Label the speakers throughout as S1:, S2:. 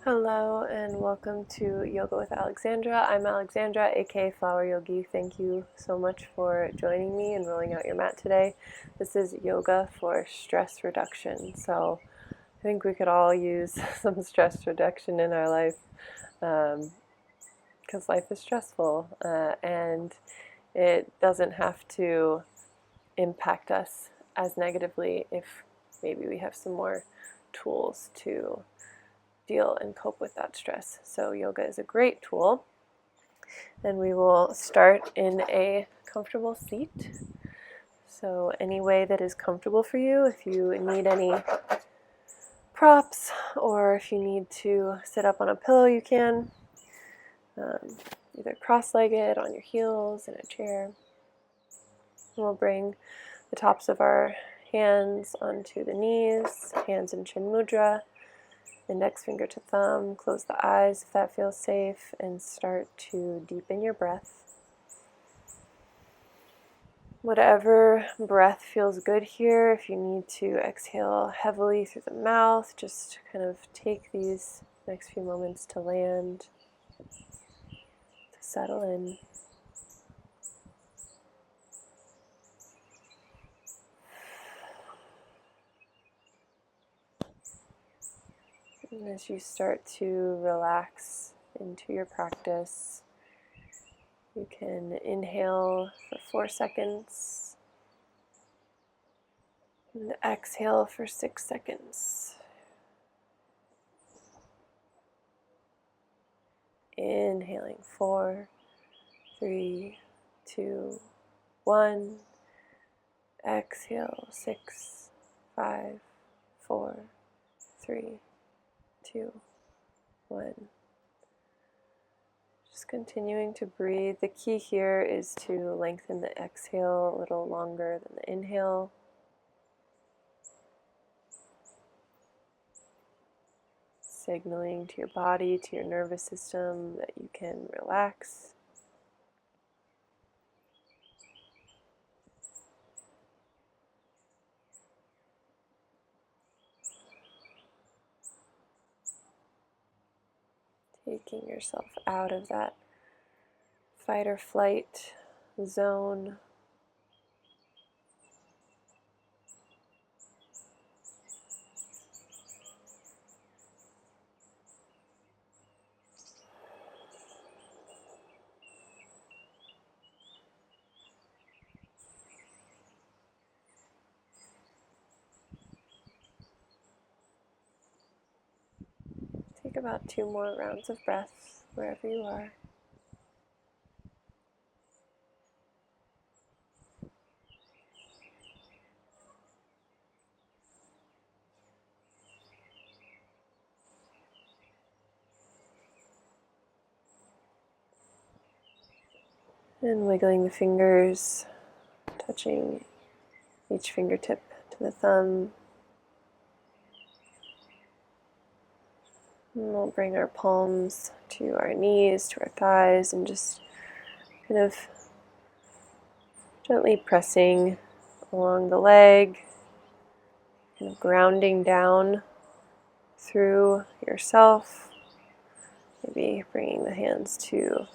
S1: Hello and welcome to Yoga with Alexandra. I'm Alexandra, aka Flower Yogi. Thank you so much for joining me and rolling out your mat today. This is yoga for stress reduction. So I think we could all use some stress reduction in our life because life is stressful and it doesn't have to impact us as negatively if maybe we have some more tools to deal and cope with that stress. So yoga is a great tool. And we will start in a comfortable seat. So any way that is comfortable for you. If you need any props or if you need to sit up on a pillow, you can. Either cross-legged, on your heels, in a chair. And we'll bring the tops of our hands onto the knees, hands in Chin Mudra. Index finger to thumb, close the eyes if that feels safe, and start to deepen your breath. Whatever breath feels good here, if you need to exhale heavily through the mouth, just kind of take these next few moments to land, to settle in. And as you start to relax into your practice, you can inhale for 4 seconds and exhale for 6 seconds. Inhaling 4, 3, 2, 1. Exhale 6, 5, 4, 3, 2, 1. Just continuing to breathe. The key here is to lengthen the exhale a little longer than the inhale. Signaling to your body, to your nervous system that you can relax. Taking yourself out of that fight or flight zone. Take about 2 more rounds of breath wherever you are. And wiggling the fingers, touching each fingertip to the thumb. And we'll bring our palms to our knees, to our thighs, and just kind of gently pressing along the leg, kind of grounding down through yourself. Maybe bringing the hands to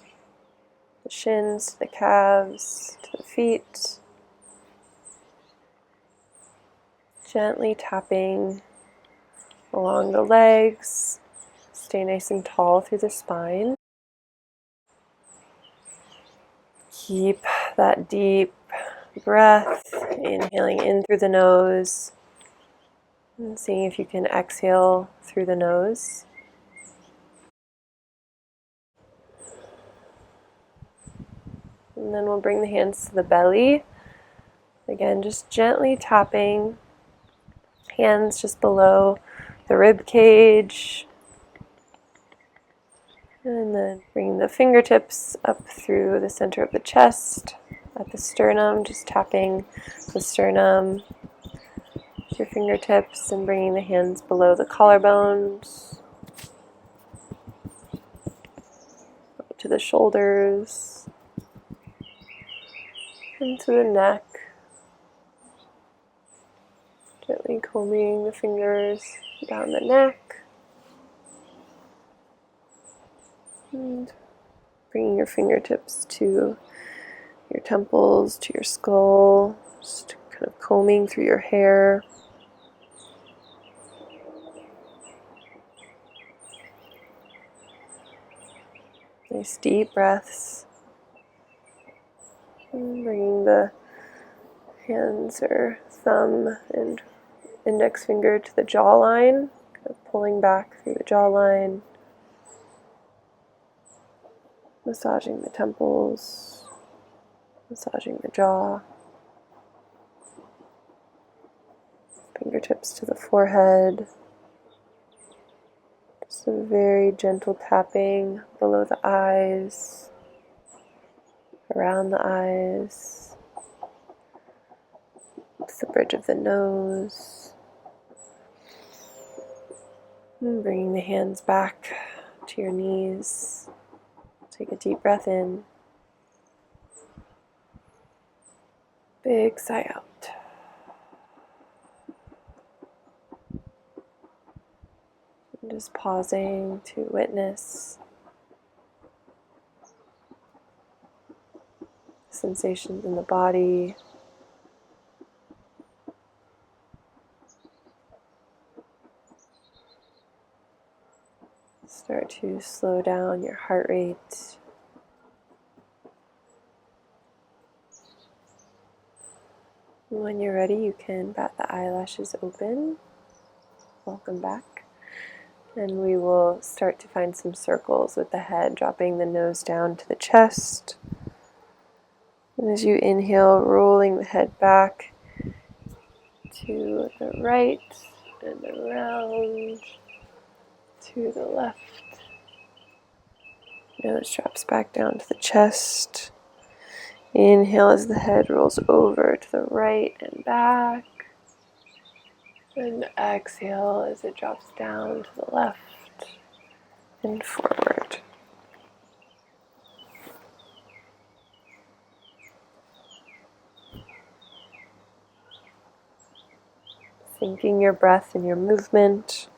S1: the shins, to the calves, to the feet. Gently tapping along the legs. Stay nice and tall through the spine. Keep that deep breath, inhaling in through the nose, and seeing if you can exhale through the nose. And then we'll bring the hands to the belly. Again, just gently tapping, hands just below the rib cage. And then bring the fingertips up through the center of the chest at the sternum, just tapping the sternum with your fingertips and bringing the hands below the collarbones, up to the shoulders, into the neck. Gently combing the fingers down the neck. And bringing your fingertips to your temples, to your skull, just kind of combing through your hair. Nice deep breaths. And bringing the hands or thumb and index finger to the jawline, kind of pulling back through the jawline, massaging the temples, massaging the jaw, fingertips to the forehead, just a very gentle tapping below the eyes, around the eyes, to the bridge of the nose. And bringing the hands back to your knees. Take a deep breath in. Big sigh out. And just pausing to witness sensations in the body. Start to slow down your heart rate. When you're ready, you can bat the eyelashes open. Welcome back. And we will start to find some circles with the head, dropping the nose down to the chest. And as you inhale, rolling the head back to the right and around to the left. Nose drops back down to the chest. Inhale as the head rolls over to the right and back. And exhale as it drops down to the left and forward. Syncing your breath and your movement.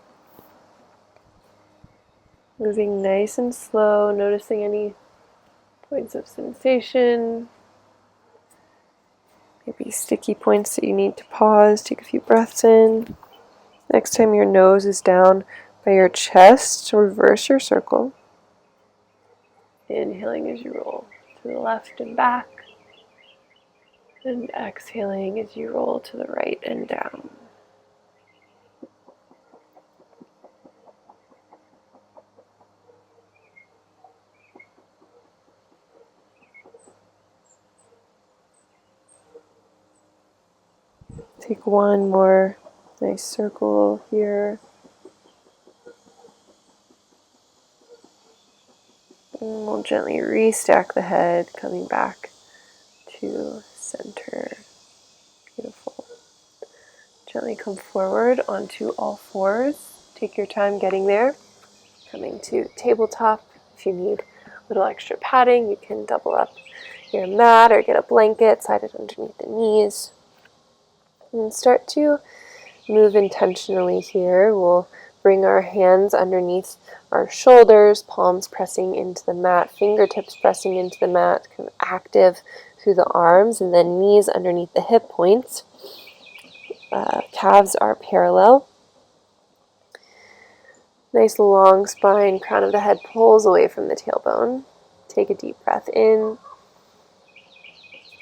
S1: Moving nice and slow, noticing any points of sensation. Maybe sticky points that you need to pause, take a few breaths in. Next time your nose is down by your chest, reverse your circle. Inhaling as you roll to the left and back. And exhaling as you roll to the right and down. Take one more nice circle here. And we'll gently restack the head, coming back to center. Beautiful. Gently come forward onto all fours. Take your time getting there. Coming to tabletop. If you need a little extra padding, you can double up your mat or get a blanket, slide it underneath the knees. And start to move intentionally here. We'll bring our hands underneath our shoulders, palms pressing into the mat, fingertips pressing into the mat, kind of active through the arms, and then knees underneath the hip points. Calves are parallel. Nice long spine, crown of the head pulls away from the tailbone. Take a deep breath in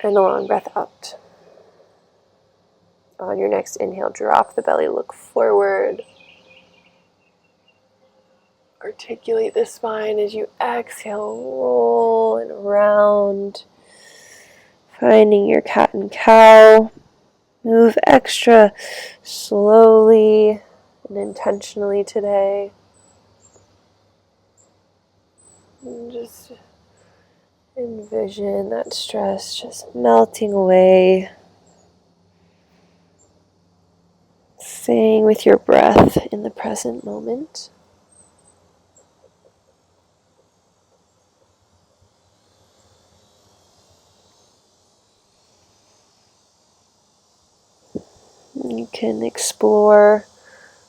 S1: and a long breath out. On your next inhale, drop the belly, look forward. Articulate the spine as you exhale, roll and around. Finding your cat and cow. Move extra slowly and intentionally today. And just envision that stress just melting away. Staying with your breath in the present moment. You can explore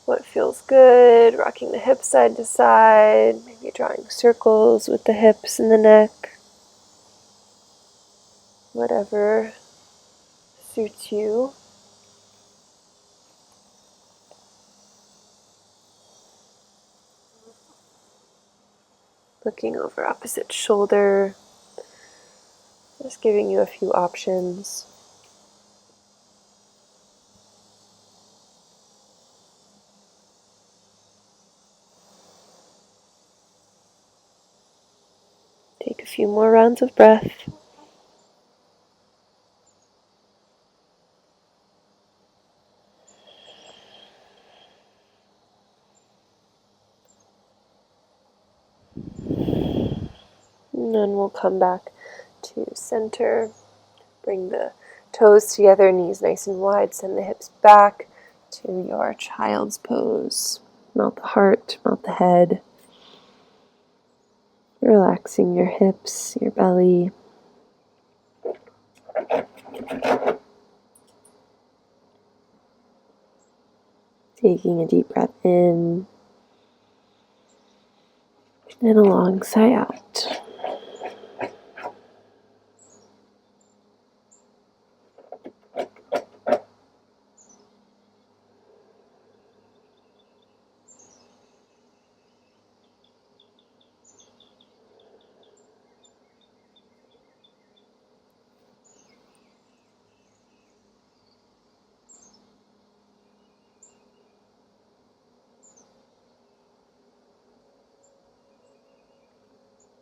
S1: what feels good, rocking the hips side to side, maybe drawing circles with the hips and the neck. Whatever suits you. Looking over opposite shoulder, just giving you a few options. Take a few more rounds of breath. And then we'll come back to center. Bring the toes together, knees nice and wide. Send the hips back to your child's pose. Melt the heart, melt the head. Relaxing your hips, your belly. Taking a deep breath in and a long sigh out.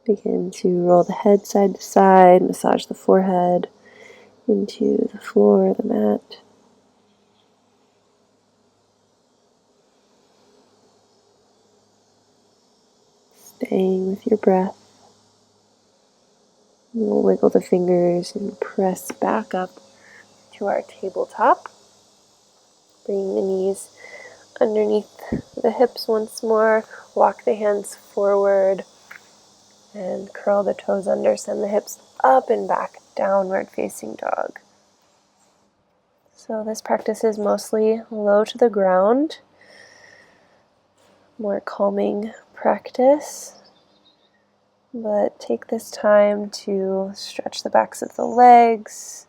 S1: Begin to roll the head side to side, massage the forehead into the floor, the mat. Staying with your breath. We'll wiggle the fingers and press back up to our tabletop. Bring the knees underneath the hips once more. Walk the hands forward and curl the toes under. Send the hips up and back, downward facing dog. So this practice is mostly low to the ground, more calming practice. But take this time to stretch the backs of the legs,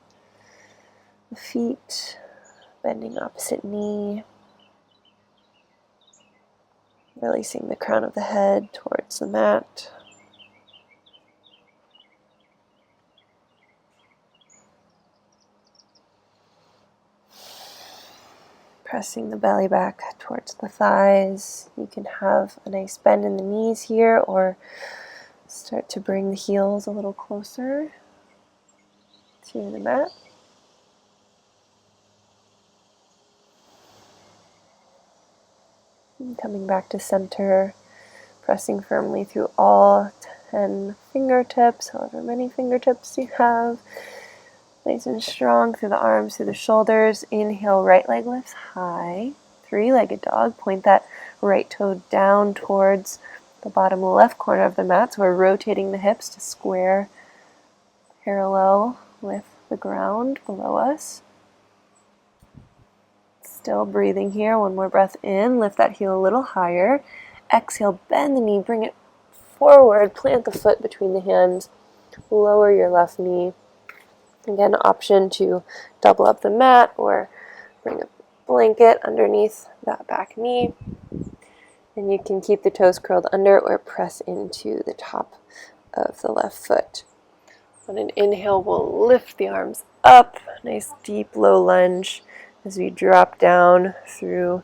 S1: the feet, bending opposite knee, releasing the crown of the head towards the mat. Pressing the belly back towards the thighs. You can have a nice bend in the knees here, or start to bring the heels a little closer to the mat. And coming back to center, pressing firmly through all 10 fingertips, however many fingertips you have. Nice and strong through the arms, through the shoulders. Inhale, right leg lifts high. Three-legged dog. Point that right toe down towards the bottom left corner of the mat. So we're rotating the hips to square parallel with the ground below us. Still breathing here. One more breath in. Lift that heel a little higher. Exhale, bend the knee. Bring it forward. Plant the foot between the hands. Lower your left knee. Again, option to double up the mat or bring a blanket underneath that back knee. And you can keep the toes curled under or press into the top of the left foot. On an inhale, we'll lift the arms up. Nice deep low lunge as we drop down through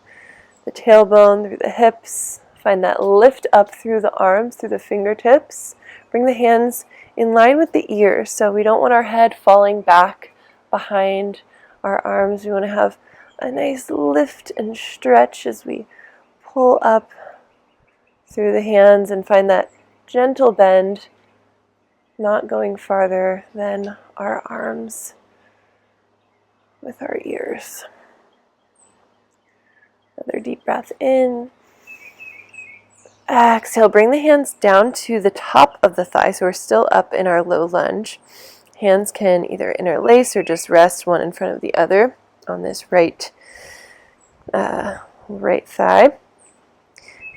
S1: the tailbone, through the hips. Find that lift up through the arms, through the fingertips. Bring the hands in line with the ears, so we don't want our head falling back behind our arms. We want to have a nice lift and stretch as we pull up through the hands and find that gentle bend, not going farther than our arms with our ears. Another deep breath in. Exhale, bring the hands down to the top of the thigh, so we're still up in our low lunge. Hands can either interlace or just rest one in front of the other on this right right thigh.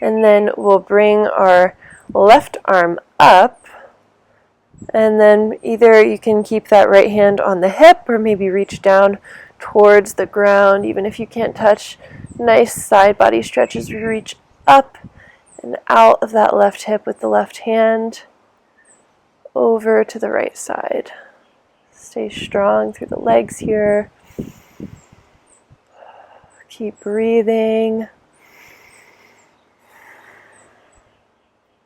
S1: And then we'll bring our left arm up. And then either you can keep that right hand on the hip or maybe reach down towards the ground, even if you can't touch. Nice side body stretch as we reach up and out of that left hip with the left hand over to the right side. Stay strong through the legs here. Keep breathing.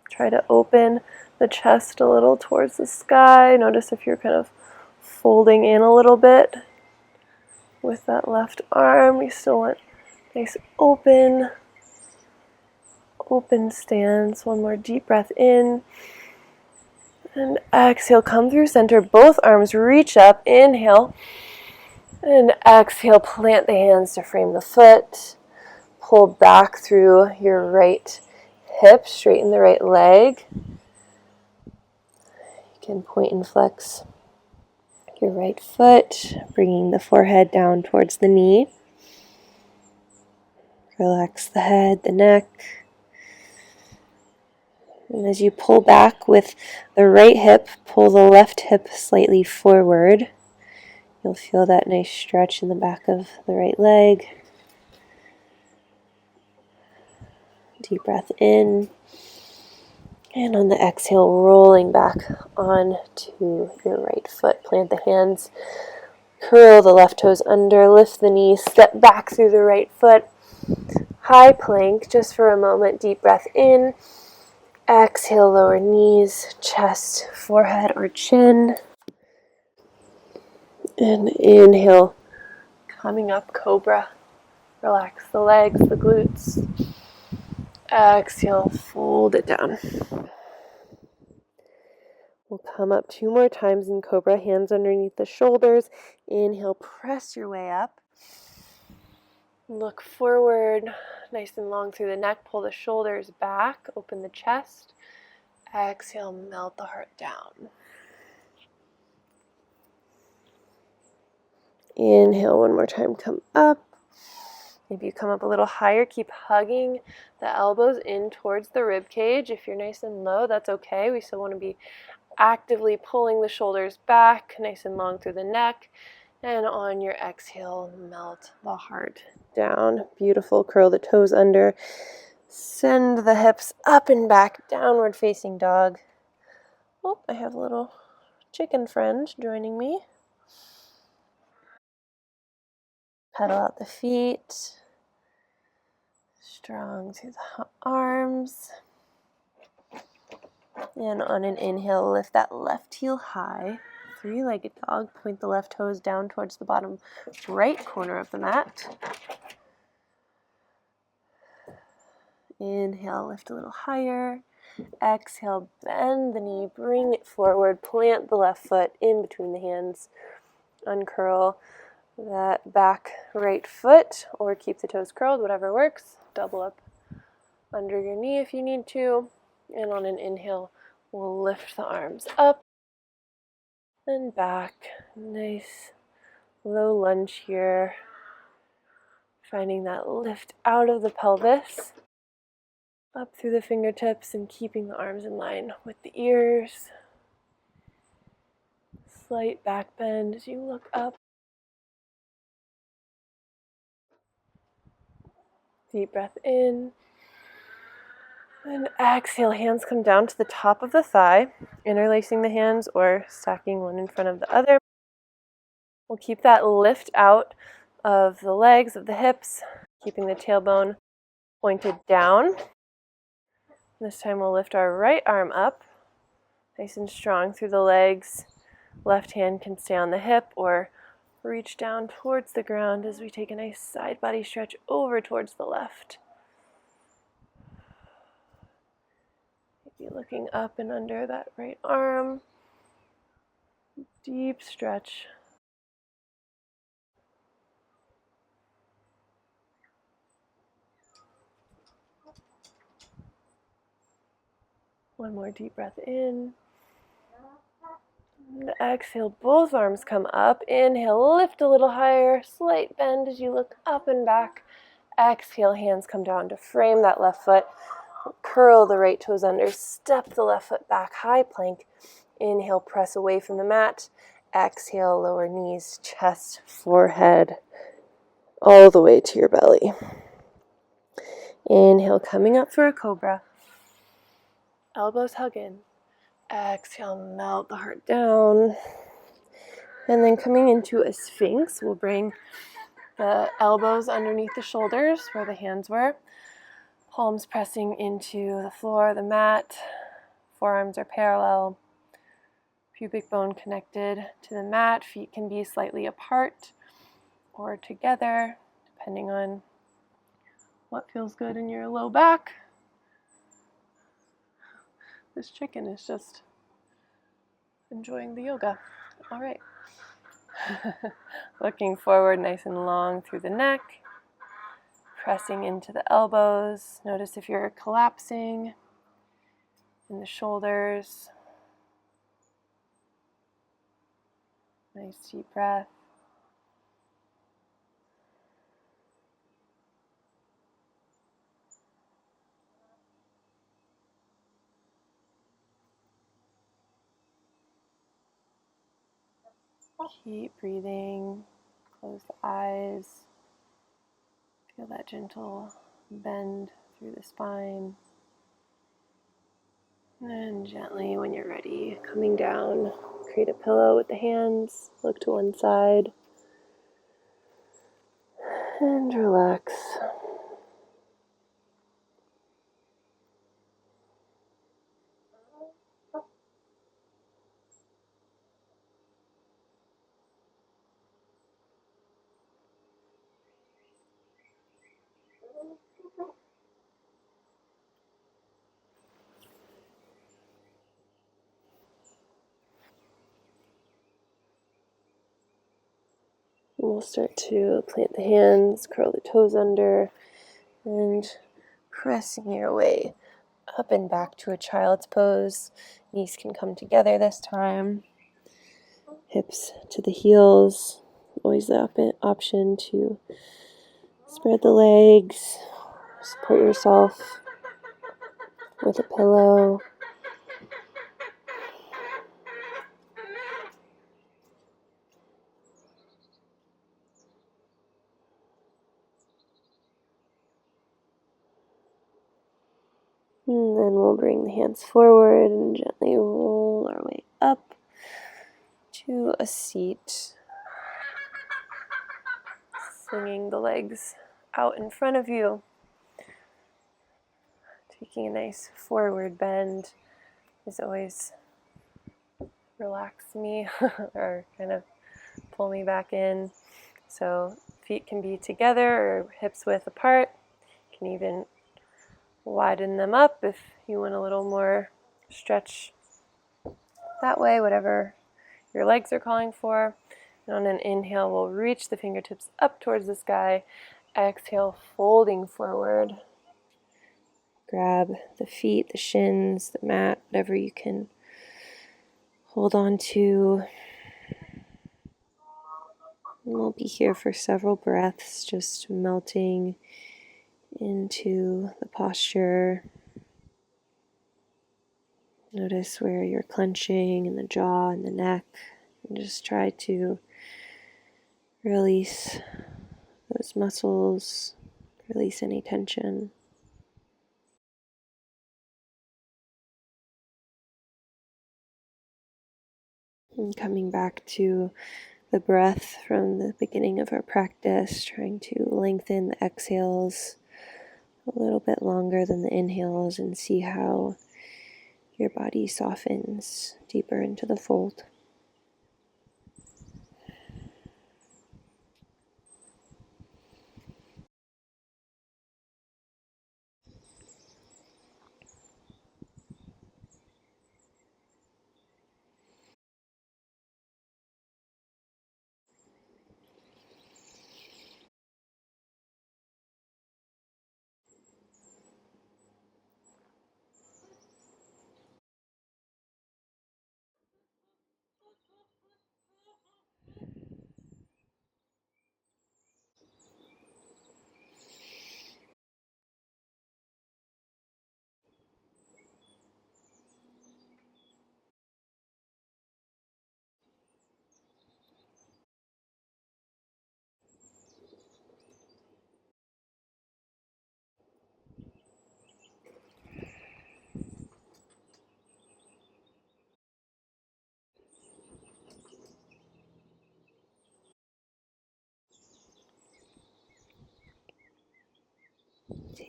S1: Try to open the chest a little towards the sky. Notice if you're kind of folding in a little bit with that left arm. You still want nice open stance. One more deep breath in. And exhale, come through center. Both arms reach up. Inhale. And exhale, plant the hands to frame the foot. Pull back through your right hip, straighten the right leg. You can point and flex your right foot, bringing the forehead down towards the knee. Relax the head, the neck. And as you pull back with the right hip, pull the left hip slightly forward. You'll feel that nice stretch in the back of the right leg. Deep breath in. And on the exhale, rolling back onto your right foot. Plant the hands. Curl the left toes under. Lift the knees. Step back through the right foot. High plank just for a moment. Deep breath in. Exhale, lower knees, chest, forehead, or chin. And inhale, coming up, cobra. Relax the legs, the glutes. Exhale, fold it down. We'll come up 2 more times in cobra, hands underneath the shoulders. Inhale, press your way up. Look forward, nice and long through the neck. Pull the shoulders back, open the chest. Exhale, melt the heart down. Inhale, one more time, come up. Maybe you come up a little higher. Keep hugging the elbows in towards the rib cage. If you're nice and low, that's okay. We still want to be actively pulling the shoulders back, nice and long through the neck. And on your exhale, melt the heart down. Beautiful. Curl the toes under. Send the hips up and back, downward facing dog. Oh, I have a little chicken friend joining me. Pedal out the feet. Strong through the arms. And on an inhale, lift that left heel high. 3-legged dog. Point the left toes down towards the bottom right corner of the mat. Inhale, lift a little higher. Exhale, bend the knee, bring it forward. Plant the left foot in between the hands. Uncurl that back right foot, or keep the toes curled, whatever works. Double up under your knee if you need to. And on an inhale, we'll lift the arms up and back. Nice low lunge here. Finding that lift out of the pelvis. Up through the fingertips and keeping the arms in line with the ears. Slight back bend as you look up. Deep breath in. And exhale, hands come down to the top of the thigh, interlacing the hands or stacking one in front of the other. We'll keep that lift out of the legs, of the hips, keeping the tailbone pointed down. This time we'll lift our right arm up, nice and strong through the legs. Left hand can stay on the hip or reach down towards the ground as we take a nice side body stretch over towards the left. Maybe looking up and under that right arm. Deep stretch. One more deep breath in. And exhale, both arms come up. Inhale, lift a little higher. Slight bend as you look up and back. Exhale, hands come down to frame that left foot. Curl the right toes under, step the left foot back, high plank. Inhale, press away from the mat. Exhale, lower knees, chest, forehead, all the way to your belly. Inhale, coming up for a cobra. Elbows hug in. Exhale, melt the heart down. And then coming into a sphinx, we'll bring the elbows underneath the shoulders where the hands were. Palms pressing into the floor, the mat. Forearms are parallel. Pubic bone connected to the mat. Feet can be slightly apart or together, depending on what feels good in your low back. This chicken is just enjoying the yoga. All right. Looking forward nice and long through the neck. Pressing into the elbows. Notice if you're collapsing in the shoulders. Nice deep breath. Keep breathing. Close the eyes. Feel that gentle bend through the spine. And gently, when you're ready, coming down, create a pillow with the hands. Look to one side. And relax. We'll start to plant the hands, curl the toes under, and pressing your way up and back to a child's pose. Knees can come together this time. Hips to the heels. Always the option to spread the legs, support yourself with a pillow. And then we'll bring the hands forward and gently roll our way up to a seat. Swinging the legs out in front of you. Taking a nice forward bend is always relax me or kind of pull me back in. So feet can be together or hips width apart. You can even widen them up if you want a little more stretch that way, whatever your legs are calling for. And on an inhale, we'll reach the fingertips up towards the sky. Exhale, folding forward. Grab the feet, the shins, the mat, whatever you can hold on to. And we'll be here for several breaths, just melting into the posture. Notice where you're clenching in the jaw and the neck, and just try to release those muscles, release any tension. And coming back to the breath from the beginning of our practice, trying to lengthen the exhales a little bit longer than the inhales and see how your body softens deeper into the fold.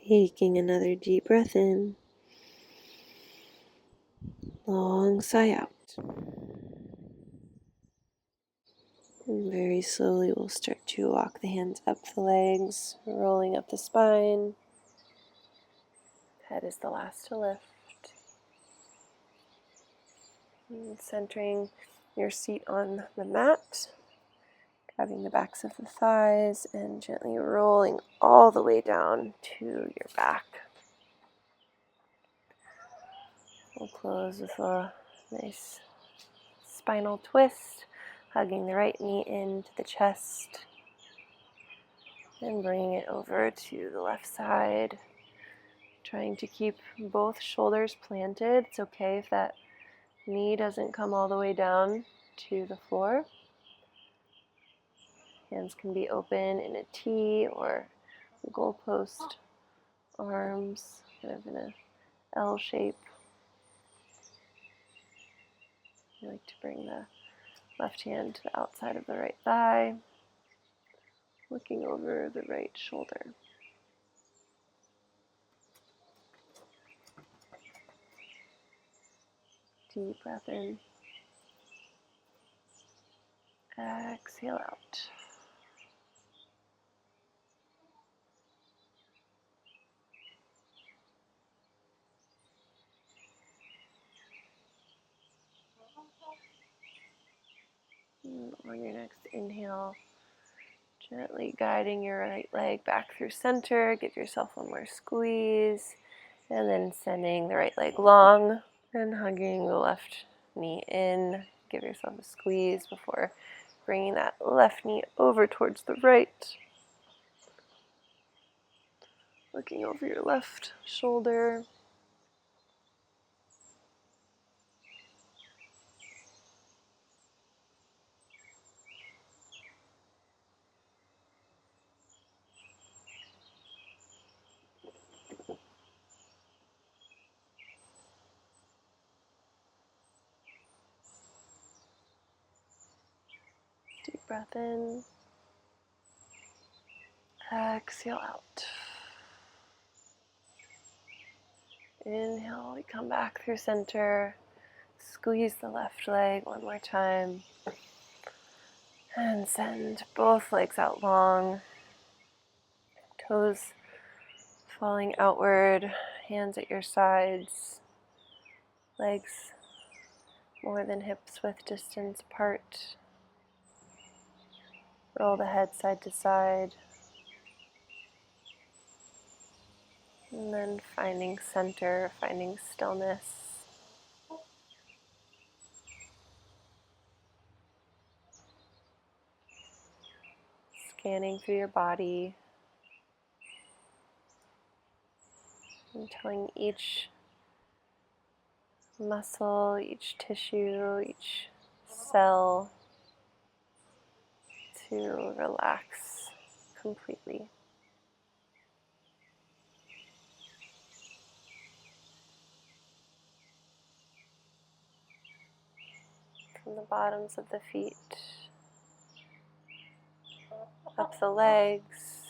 S1: Taking another deep breath in, long sigh out. And very slowly we'll start to walk the hands up the legs, rolling up the spine. Head is the last to lift. And centering your seat on the mat, grabbing the backs of the thighs and gently rolling all the way down to your back. We'll close with a nice spinal twist, hugging the right knee into the chest and bringing it over to the left side. Trying to keep both shoulders planted. It's okay if that knee doesn't come all the way down to the floor. Hands can be open in a T or goalpost arms, kind of in a L shape. I like to bring the left hand to the outside of the right thigh, looking over the right shoulder. Deep breath in. Exhale out. And on your next inhale, gently guiding your right leg back through center. Give yourself one more squeeze. And then sending the right leg long and hugging the left knee in. Give yourself a squeeze before bringing that left knee over towards the right. Looking over your left shoulder. Deep breath in. Exhale out. Inhale, we come back through center. Squeeze the left leg one more time. And send both legs out long. Toes falling outward, hands at your sides. Legs more than hips width distance apart. Roll the head side to side. And then finding center, finding stillness. Scanning through your body. And telling each muscle, each tissue, each cell to relax completely. From the bottoms of the feet, up the legs,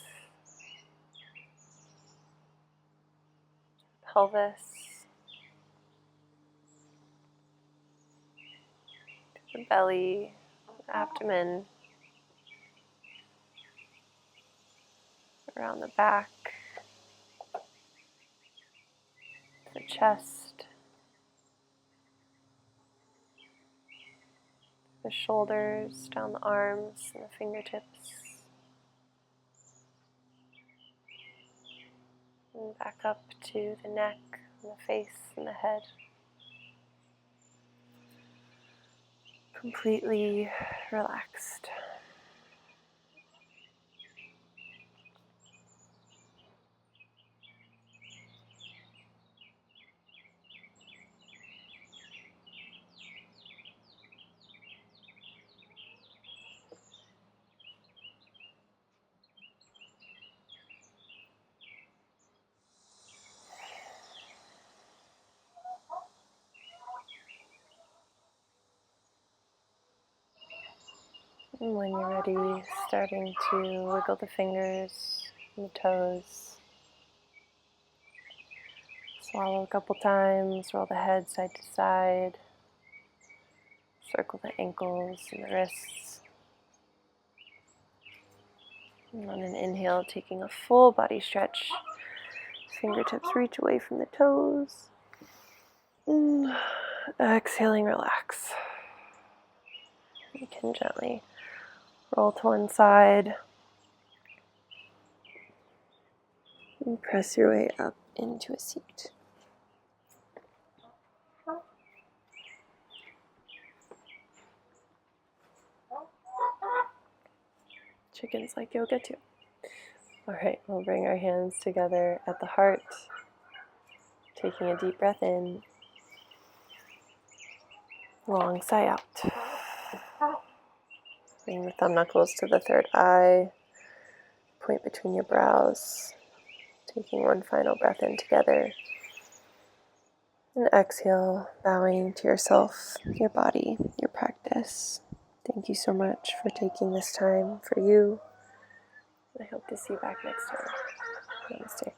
S1: pelvis, to the belly, abdomen, around the back, the chest, the shoulders, down the arms and the fingertips, and back up to the neck and the face and the head. Completely relaxed. And when you're ready, starting to wiggle the fingers and the toes. Swallow a couple times, roll the head side to side, circle the ankles and the wrists. And on an inhale, taking a full body stretch. Fingertips reach away from the toes. Exhaling, relax. You can gently roll to one side and press your way up into a seat. Chickens like yoga too. All right, we'll bring our hands together at the heart, taking a deep breath in, long sigh out. Bring the thumb knuckles to the third eye, point between your brows, taking one final breath in together. And exhale, bowing to yourself, your body, your practice. Thank you so much for taking this time for you. I hope to see you back next time. Namaste.